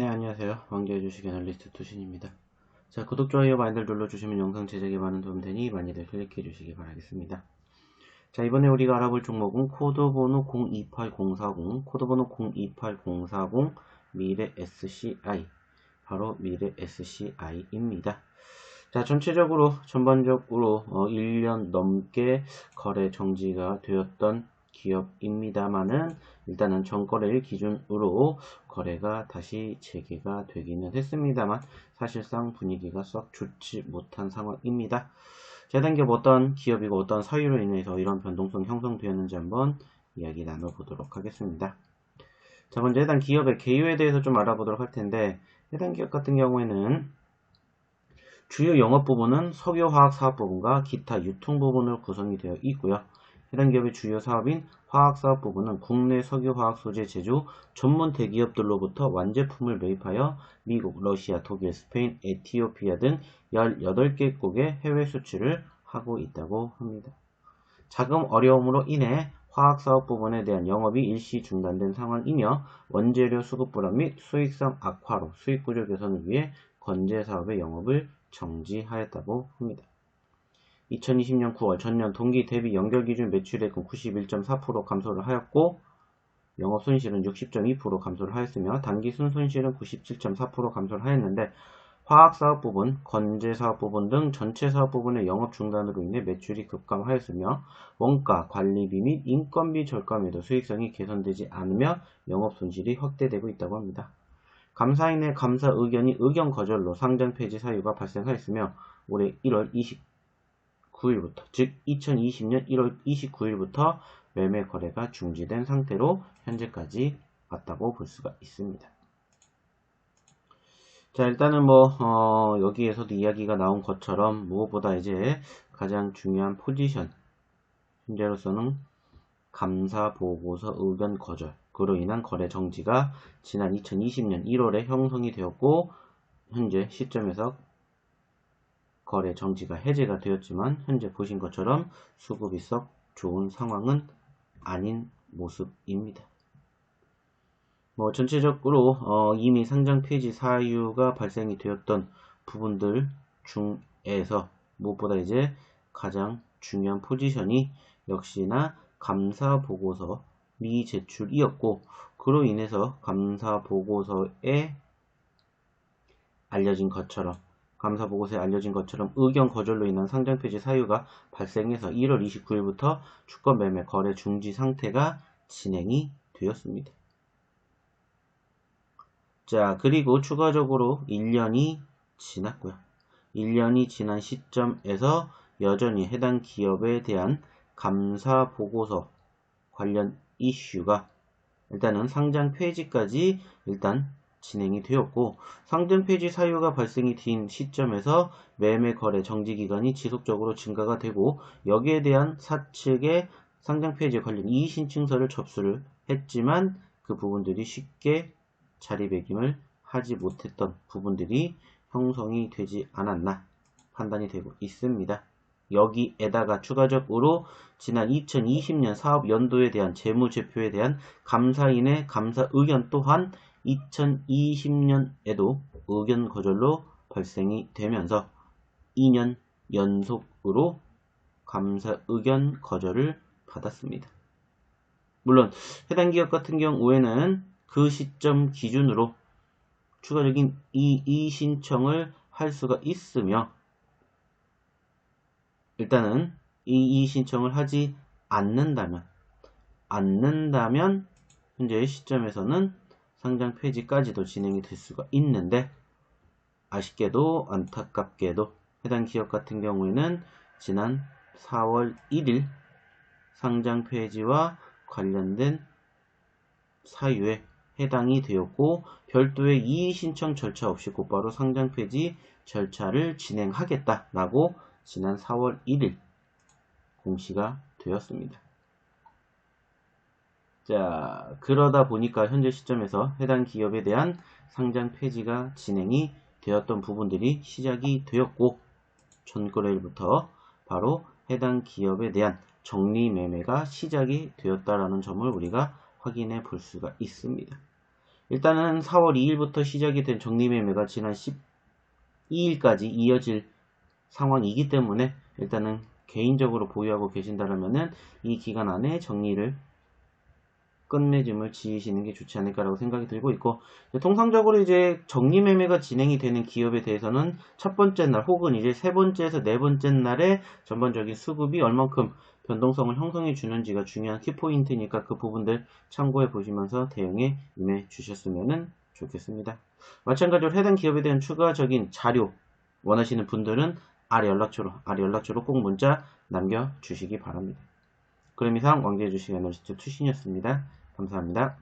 네, 안녕하세요. 왕좌의 주식 애널리스트 투신입니다. 자, 구독, 좋아요, 많이들 눌러주시면 영상 제작에 많은 도움 되니 많이들 클릭해 주시기 바라겠습니다. 자, 이번에 우리가 알아볼 종목은 코드번호 028040, 코드번호 028040 미래 SCI, 바로 미래 SCI입니다. 자, 전반적으로 1년 넘게 거래 정지가 되었던 기업입니다만은 일단은 전거래일 기준으로 거래가 다시 재개가 되기는 했습니다만 사실상 분위기가 썩 좋지 못한 상황입니다. 자, 해당 기업 어떤 기업이고 어떤 사유로 인해서 이런 변동성이 형성되었는지 한번 이야기 나눠보도록 하겠습니다. 자, 먼저 해당 기업의 개요에 대해서 좀 알아보도록 할 텐데, 해당 기업 같은 경우에는 주요 영업 부분은 석유화학 사업 부분과 기타 유통 부분으로 구성이 되어 있고요. 해당 기업의 주요 사업인 화학 사업 부분은 국내 석유화학 소재 제조 전문 대기업들로부터 완제품을 매입하여 미국, 러시아, 독일, 스페인, 에티오피아 등 18개국에 해외 수출을 하고 있다고 합니다. 자금 어려움으로 인해 화학 사업 부분에 대한 영업이 일시 중단된 상황이며 원재료 수급 불안 및 수익성 악화로 수익 구조 개선을 위해 건재 사업의 영업을 정지하였다고 합니다. 2020년 9월 전년 동기 대비 연결 기준 매출액은 91.4% 감소를 하였고 영업 손실은 60.2% 감소를 하였으며 단기 순손실은 97.4% 감소를 하였는데 화학 사업 부분, 건재 사업 부분 등 전체 사업 부분의 영업 중단으로 인해 매출이 급감하였으며 원가, 관리비 및 인건비 절감에도 수익성이 개선되지 않으며 영업 손실이 확대되고 있다고 합니다. 감사인의 감사 의견이 의견 거절로 상장 폐지 사유가 발생하였으며 올해 1월 29일부터 즉 2020년 1월 29일부터 매매 거래가 중지된 상태로 현재까지 왔다고 볼 수가 있습니다. 자, 일단은 여기에서도 이야기가 나온 것처럼 무엇보다 이제 가장 중요한 포지션 현재로서는 감사 보고서 의견 거절 그로 인한 거래 정지가 지난 2020년 1월에 형성이 되었고 현재 시점에서 거래 정지가 해제가 되었지만 현재 보신 것처럼 수급이 썩 좋은 상황은 아닌 모습입니다. 전체적으로 이미 상장 폐지 사유가 발생이 되었던 부분들 중에서 무엇보다 이제 가장 중요한 포지션이 역시나 감사 보고서 미제출이었고 그로 인해서 감사 보고서에 알려진 것처럼 의견 거절로 인한 상장 폐지 사유가 발생해서 1월 29일부터 주권 매매 거래 중지 상태가 진행이 되었습니다. 자, 그리고 추가적으로 1년이 지났고요. 1년이 지난 시점에서 여전히 해당 기업에 대한 감사 보고서 관련 이슈가 일단은 상장 폐지까지 일단 진행이 되었고 상장 폐지 사유가 발생이 된 시점에서 매매 거래 정지 기간이 지속적으로 증가가 되고 여기에 대한 사측의 상장 폐지 관련 이의 신청서를 접수를 했지만 그 부분들이 쉽게 자리매김을 하지 못했던 부분들이 형성이 되지 않았나 판단이 되고 있습니다. 여기에다가 추가적으로 지난 2020년 사업연도에 대한 재무제표에 대한 감사인의 감사 의견 또한 2020년에도 의견 거절로 발생이 되면서 2년 연속으로 감사 의견 거절을 받았습니다. 물론 해당 기업 같은 경우에는 그 시점 기준으로 추가적인 이의 신청을 할 수가 있으며 일단은 이의 신청을 하지 않는다면 현재 시점에서는 상장 폐지까지도 진행이 될 수가 있는데 아쉽게도 안타깝게도 해당 기업 같은 경우에는 지난 4월 1일 상장 폐지와 관련된 사유에 해당이 되었고 별도의 이의 신청 절차 없이 곧바로 상장 폐지 절차를 진행하겠다라고 지난 4월 1일 공시가 되었습니다. 자, 그러다 보니까 현재 시점에서 해당 기업에 대한 상장 폐지가 진행이 되었던 부분들이 시작이 되었고 전거래일부터 바로 해당 기업에 대한 정리 매매가 시작이 되었다라는 점을 우리가 확인해 볼 수가 있습니다. 일단은 4월 2일부터 시작이 된 정리매매가 지난 12일까지 이어질 상황이기 때문에 일단은 개인적으로 보유하고 계신다면은 이 기간 안에 정리를 끝맺음을 지으시는 게 좋지 않을까라고 생각이 들고 있고, 통상적으로 이제 정리매매가 진행이 되는 기업에 대해서는 첫 번째 날 혹은 이제 세 번째에서 네 번째 날에 전반적인 수급이 얼만큼 변동성을 형성해 주는지가 중요한 키포인트니까 그 부분들 참고해 보시면서 대응에 임해 주셨으면 좋겠습니다. 마찬가지로 해당 기업에 대한 추가적인 자료 원하시는 분들은 아래 연락처로 꼭 문자 남겨주시기 바랍니다. 그럼 이상 왕재주식 애널리스트 투신이었습니다. 감사합니다.